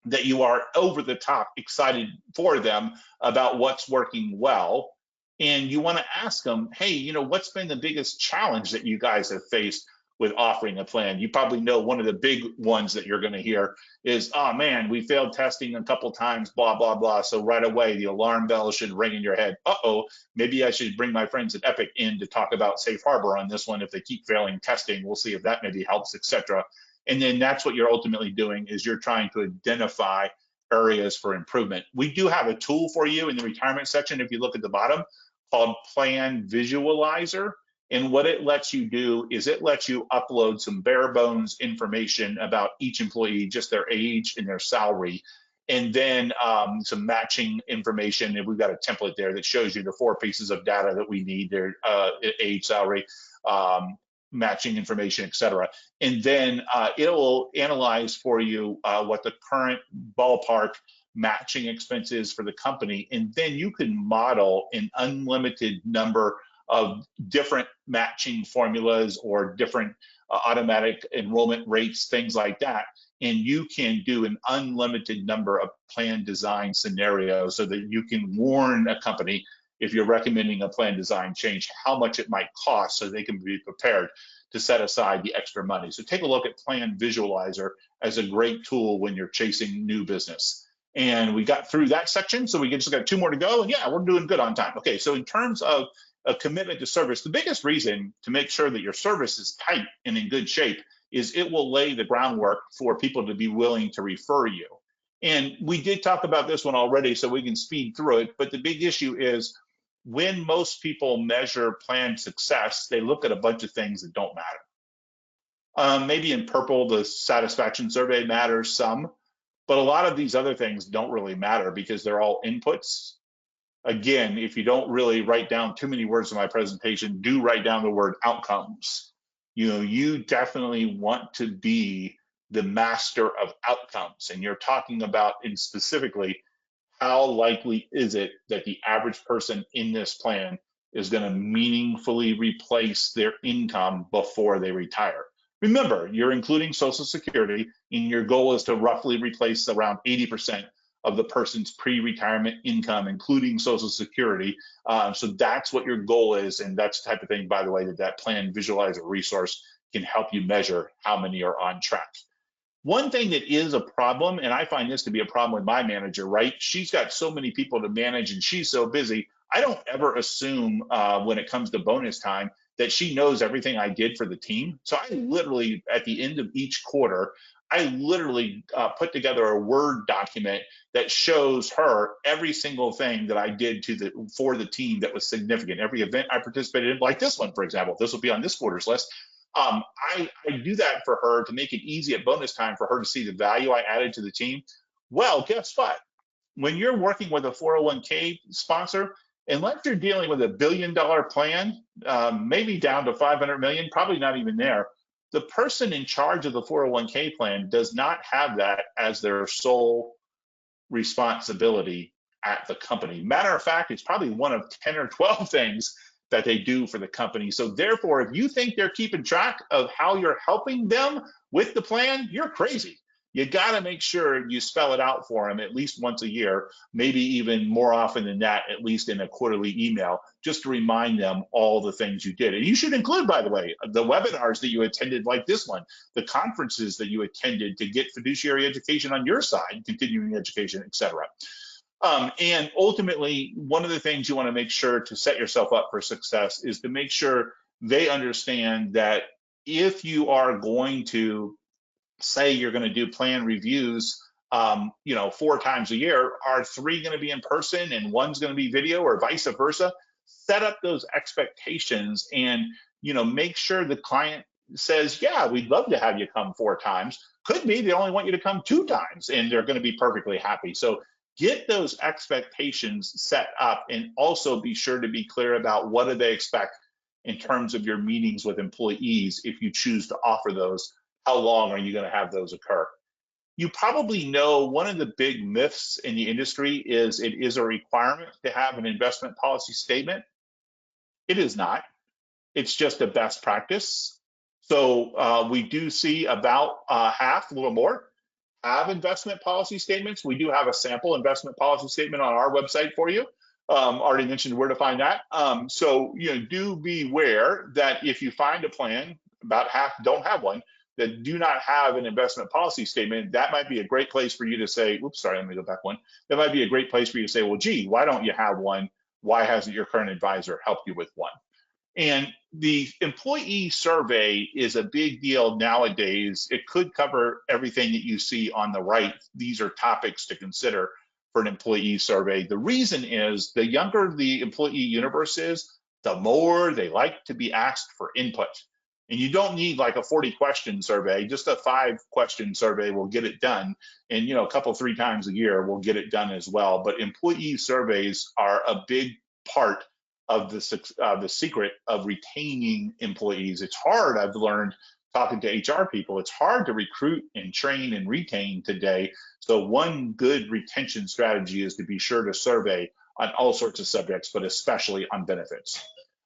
that you are over the top excited for them about what's working well. And you want to ask them, hey, what's been the biggest challenge that you guys have faced with offering a plan? You probably know one of the big ones that you're going to hear is, oh man, we failed testing a couple times, blah, blah, blah. So right away, the alarm bell should ring in your head. Uh-oh, maybe I should bring my friends at Epic in to talk about safe harbor on this one. If they keep failing testing, we'll see if that maybe helps, etc. And then that's what you're ultimately doing is you're trying to identify areas for improvement. We do have a tool for you in the retirement section, if you look at the bottom, called Plan Visualizer. And what it lets you do is it lets you upload some bare bones information about each employee, just their age and their salary, and then some matching information. And we've got a template there that shows you the 4 pieces of data that we need: their age, salary, matching information, etc. And then it will analyze for you what the current ballpark matching expenses for the company. And then you can model an unlimited number of different matching formulas or different automatic enrollment rates, things like that. And you can do an unlimited number of plan design scenarios so that you can warn a company if you're recommending a plan design change, how much it might cost so they can be prepared to set aside the extra money. So take a look at Plan Visualizer as a great tool when you're chasing new business. And we got through that section, so we just got 2 more to go, and yeah, we're doing good on time. Okay, so in terms of a commitment to service, the biggest reason to make sure that your service is tight and in good shape is it will lay the groundwork for people to be willing to refer you. And we did talk about this one already, so we can speed through it, but the big issue is when most people measure plan success, they look at a bunch of things that don't matter. Maybe in purple, the satisfaction survey matters some, but a lot of these other things don't really matter because they're all inputs. Again, if you don't really write down too many words in my presentation, do write down the word outcomes. You definitely want to be the master of outcomes. And you're talking about, and specifically, how likely is it that the average person in this plan is going to meaningfully replace their income before they retire? Remember, you're including Social Security, and your goal is to roughly replace around 80% of the person's pre-retirement income, including Social Security. So that's what your goal is, and that's the type of thing, by the way, that plan visualizer resource can help you measure how many are on track. One thing that is a problem, and I find this to be a problem with my manager, right? She's got so many people to manage and she's so busy. I don't ever assume when it comes to bonus time that she knows everything I did for the team. So I literally, at the end of each quarter, I literally put together a Word document that shows her every single thing that I did for the team that was significant. Every event I participated in, like this one, for example, this will be on this quarter's list. I do that for her to make it easy at bonus time for her to see the value I added to the team. Well, guess what? When you're working with a 401k sponsor, unless you're dealing with $1 billion plan, maybe down to 500 million, probably not even there, the person in charge of the 401k plan does not have that as their sole responsibility at the company. Matter of fact, it's probably one of 10 or 12 things that they do for the company. So therefore, if you think they're keeping track of how you're helping them with the plan, you're crazy. You got to make sure you spell it out for them at least once a year, maybe even more often than that, at least in a quarterly email, just to remind them all the things you did. And you should include, by the way, the webinars that you attended, like this one, the conferences that you attended to get fiduciary education on your side, continuing education, et cetera. And ultimately, one of the things you want to make sure to set yourself up for success is to make sure they understand that if you are going to say you're going to do plan reviews, 4 times a year, are 3 going to be in person and 1's going to be video, or vice versa? Set up those expectations and, make sure the client says, yeah, we'd love to have you come 4 times. Could be they only want you to come 2 times and they're going to be perfectly happy. So get those expectations set up, and also be sure to be clear about what do they expect in terms of your meetings with employees if you choose to offer those. How long are you going to have those occur? You probably know one of the big myths in the industry is it is a requirement to have an investment policy statement. It is not. It's just a best practice. So we do see about half, a little more, have investment policy statements. We do have a sample investment policy statement on our website for you. Already mentioned where to find that. So do beware that if you find a plan, about half don't have one, that do not have an investment policy statement, that might be a great place for you to say, oops, sorry, let me go back one. That might be a great place for you to say, well, gee, why don't you have one? Why hasn't your current advisor helped you with one? And the employee survey is a big deal nowadays. It could cover everything that you see on the right. These are topics to consider for an employee survey. The reason is the younger the employee universe is, the more they like to be asked for input. And you don't need like a 40-question survey. Just a 5-question survey will get it done. And a couple, 3 times a year will get it done as well. But employee surveys are a big part of the secret of retaining employees. It's hard, I've learned talking to HR people, it's hard to recruit and train and retain today. So one good retention strategy is to be sure to survey on all sorts of subjects, but especially on benefits.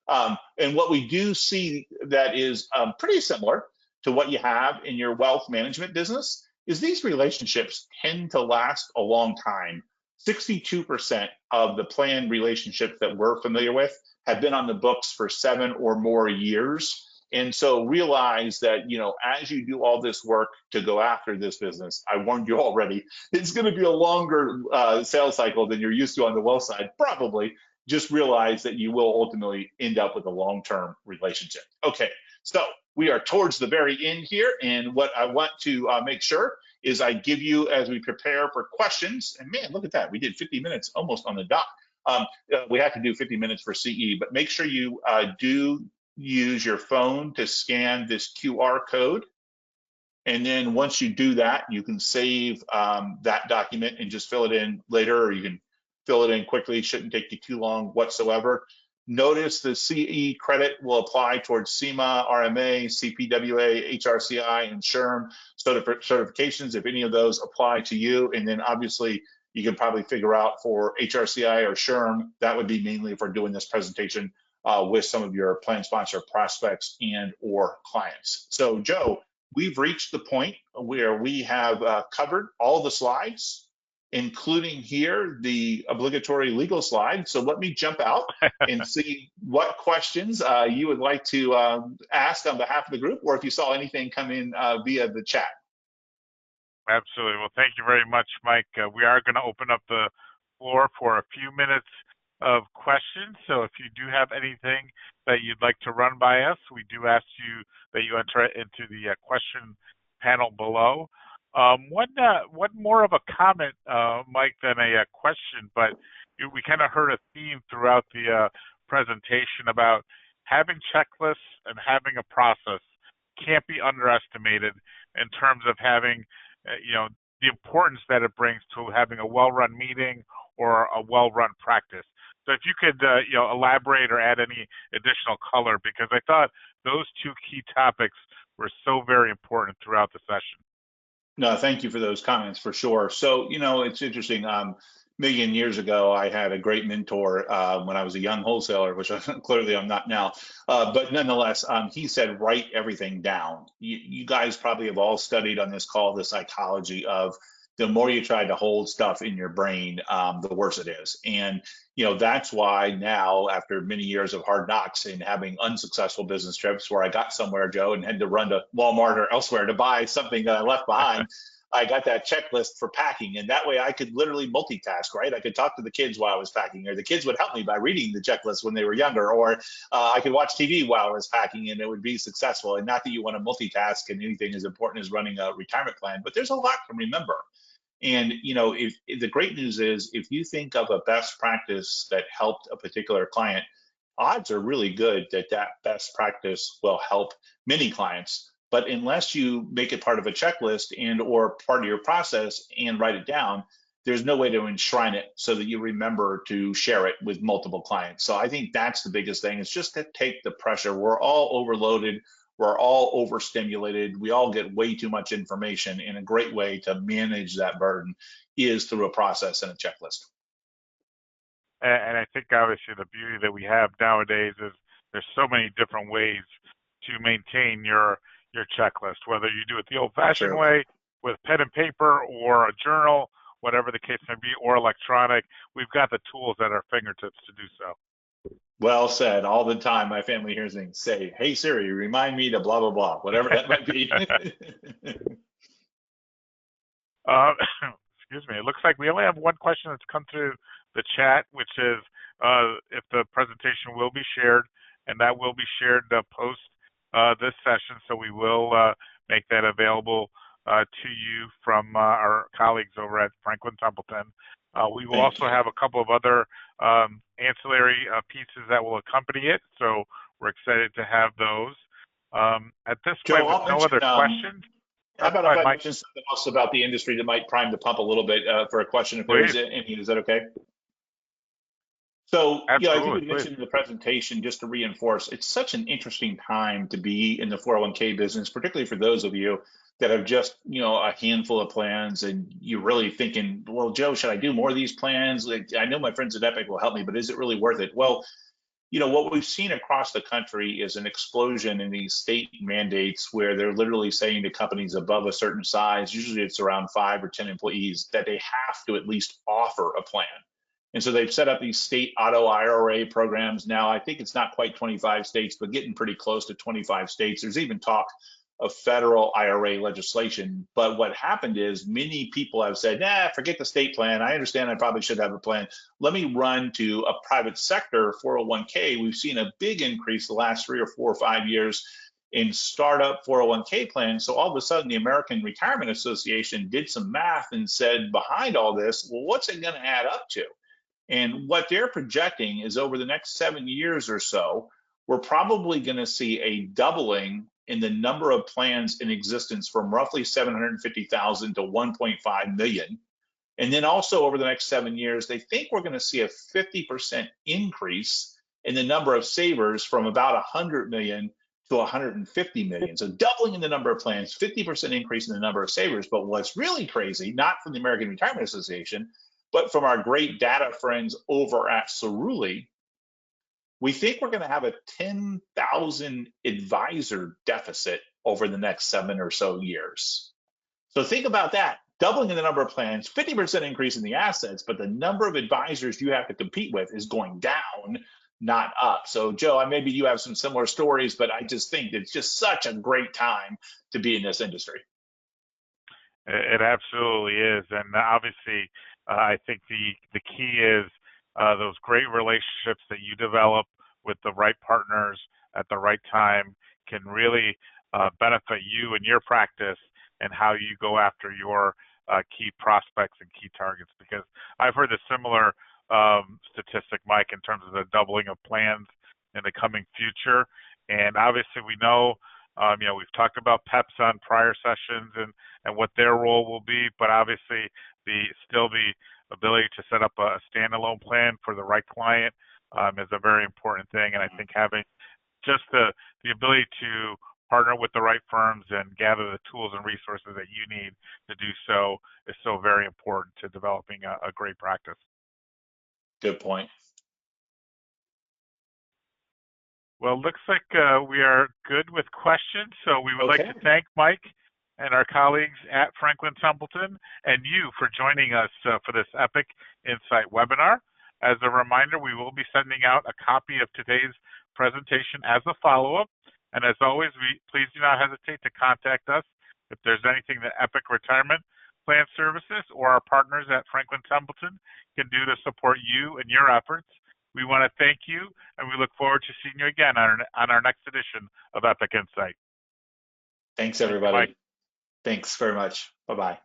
And what we do see that is pretty similar to what you have in your wealth management business is these relationships tend to last a long time. 62% of the plan relationships that we're familiar with have been on the books for 7 or more years. And so realize that, as you do all this work to go after this business, I warned you already, it's going to be a longer sales cycle than you're used to on the wealth side, probably. Just realize that you will ultimately end up with a long-term relationship. Okay, so we are towards the very end here, and what I want to make sure is I give you, as we prepare for questions, and man, look at that, we did 50 minutes almost on the dot. We have to do 50 minutes for CE, but make sure you do use your phone to scan this QR code. And then once you do that, you can save that document and just fill it in later, or you can fill it in quickly. It shouldn't take you too long whatsoever. Notice the CE credit will apply towards SEMA, RMA, CPWA, HRCI, and SHRM certifications, if any of those apply to you. And then obviously, you can probably figure out for HRCI or SHRM, that would be mainly if we're doing this presentation with some of your plan sponsor prospects and or clients. So Joe, we've reached the point where we have covered all the slides, including here the obligatory legal slide. So let me jump out and see what questions you would like to ask on behalf of the group, or if you saw anything come in via the chat. Absolutely. Well, thank you very much, Mike. We are going to open up the floor for a few minutes of questions. So if you do have anything that you'd like to run by us, we do ask you that you enter it into the question panel below. One more of a comment, Mike, than a question, but we kind of heard a theme throughout the presentation about having checklists and having a process can't be underestimated in terms of having the importance that it brings to having a well-run meeting or a well-run practice. So if you could, elaborate or add any additional color, because I thought those two key topics were so very important throughout the session. No, thank you for those comments for sure. So, it's interesting. Million years ago, I had a great mentor when I was a young wholesaler, which clearly I'm not now. But nonetheless, he said, write everything down. You guys probably have all studied on this call the psychology of the more you try to hold stuff in your brain, the worse it is. And, that's why now, after many years of hard knocks and having unsuccessful business trips where I got somewhere, Joe, and had to run to Walmart or elsewhere to buy something that I left behind, I got that checklist for packing, and that way I could literally multitask, right? I could talk to the kids while I was packing, or the kids would help me by reading the checklist when they were younger, or I could watch TV while I was packing, and it would be successful. And not that you want to multitask and anything as important as running a retirement plan, but there's a lot to remember. And if the great news is, if you think of a best practice that helped a particular client, odds are really good that that best practice will help many clients. But unless you make it part of a checklist and or part of your process and write it down, there's no way to enshrine it so that you remember to share it with multiple clients. So I think that's the biggest thing, is just to take the pressure. We're all overloaded. We're all overstimulated. We all get way too much information, and a great way to manage that burden is through a process and a checklist. And I think obviously the beauty that we have nowadays is there's so many different ways to maintain your checklist, whether you do it the old-fashioned way with pen and paper or a journal, whatever the case may be, or electronic. We've got the tools at our fingertips to do so. Well said. All the time, my family hears me say, "Hey Siri, remind me to blah blah blah," whatever that might be. Excuse me. It looks like we only have one question that's come through the chat, which is if the presentation will be shared, and that will be shared post this session. So we will make that available to you from our colleagues over at Franklin Templeton. We will also have a couple of other ancillary pieces that will accompany it, so we're excited to have those. At this point, with no other questions. How about if I mention something else about the industry that might prime the pump a little bit for a question, if there is any? Is that okay? So, I think we mentioned in the presentation, just to reinforce, it's such an interesting time to be in the 401k business, particularly for those of you that have just, a handful of plans, and you're really thinking, well, Joe, should I do more of these plans? I know my friends at Epic will help me, but is it really worth it? Well, what we've seen across the country is an explosion in these state mandates where they're literally saying to companies above a certain size, usually it's around 5 or 10 employees, that they have to at least offer a plan. And so they've set up these state auto IRA programs now. I think it's not quite 25 states, but getting pretty close to 25 states. There's even talk of federal IRA legislation. But what happened is many people have said, forget the state plan. I understand I probably should have a plan. Let me run to a private sector 401k. We've seen a big increase the last 3 or 4 or 5 years in startup 401k plans. So all of a sudden, the American Retirement Association did some math and said, behind all this, well, what's it going to add up to? And what they're projecting is over the next 7 years or so, we're probably going to see a doubling in the number of plans in existence from roughly 750,000 to 1.5 million. And then also over the next 7 years, they think we're going to see a 50% increase in the number of savers from about 100 million to 150 million. So doubling in the number of plans, 50% increase in the number of savers. But what's really crazy, not from the American Retirement Association, But from our great data friends over at Cerulli, we think we're going to have a 10,000 advisor deficit over the next 7 or so years. So think about that. Doubling in the number of plans, 50% increase in the assets, but the number of advisors you have to compete with is going down, not up. So, Joe, maybe you have some similar stories, but I just think it's just such a great time to be in this industry. It absolutely is, and obviously, I think the key is those great relationships that you develop with the right partners at the right time can really benefit you and your practice and how you go after your key prospects and key targets. Because I've heard a similar statistic, Mike, in terms of the doubling of plans in the coming future, and obviously we know. We've talked about PEPs on prior sessions and what their role will be, but obviously the ability to set up a standalone plan for the right client is a very important thing. And I think having just the ability to partner with the right firms and gather the tools and resources that you need to do so is so very important to developing a great practice. Good point. Well, it looks like we are good with questions. So we would like Okay. to thank Mike and our colleagues at Franklin Templeton and you for joining us for this Epic Insight webinar. As a reminder, we will be sending out a copy of today's presentation as a follow-up. And as always, please do not hesitate to contact us if there's anything that Epic Retirement Plan Services or our partners at Franklin Templeton can do to support you and your efforts. We want to thank you, and we look forward to seeing you again on our next edition of Epic Insight. Thanks, Thank you, Mike. everybody. Thanks very much. Bye-bye.